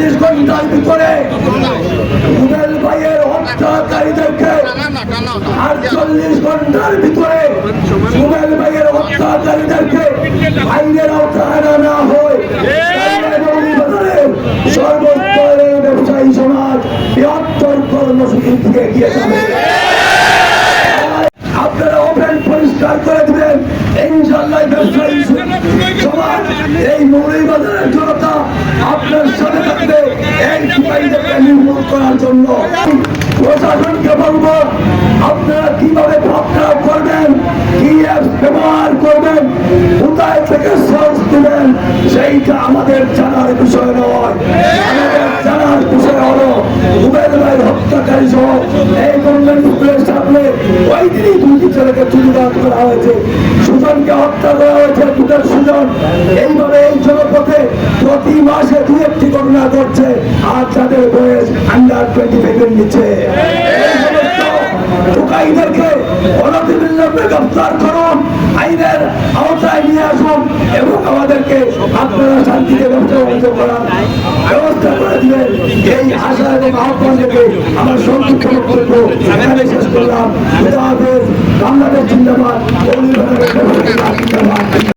48 ঘন্টার ভিতরে রুবেল ভাইয়ের হত্যাকারীদেরকে 48 ঘন্টার ভিতরে রুবেল ভাইয়ের হত্যাকারীদেরকে আইনের আওতায় না হয় সর্বস্তরের ব্যবসায়ী সমাজ বৃহত্তর কর্মসূচি দিয়ে গিয়ে যাবে। আপনারা ওপেন পরিষ্কার করে দিবেন ইনশাআল্লাহ ব্যবসায়ী সমাজ এই মৌলভীবাজারের জনতা আপনার সাথে থাকবে এই সিপাহীদেরকে নির্মূল করার জন্য। প্রশাসনকে বলবো আপনারা কিভাবে ভাবনা করবেন, কি ব্যবহার করবেন, কোথায় থেকে সোর্স দিবেন সেইটা আমাদের জানার বিষয় নয়। আমাদের জানার বিষয় হলো রুবেল ভাইয়ের হত্যাকারী সহ এই গভর্নমেন্টের সামনে ওই দিনই দুটি ছেলেকে চুরিদান করা হয়েছে, সুজনকে হত্যা করা হয়েছে, দুটার সুজন। এইভাবে এই জনপথে প্রতি মাসে 2-1টি ঘটনা ঘটছে আর তাদের বয়স আন্ডার 25 নিচ্ছে। টোকাইদেরকে অনতিবিলম্বে গ্রেফতার করুন, আইনের আওতায় নিয়ে আসুন এবং আমাদেরকে আপনারা শান্তিতে ব্যবসা বাণিজ্য করার ব্যবস্থা করে দিবেন। এই আশা এবং আহ্বান থেকে আমার সংক্ষিপ্ত বক্তব্য এখানে শেষ করলাম। বাংলাদেশ জিন্দাবাদ।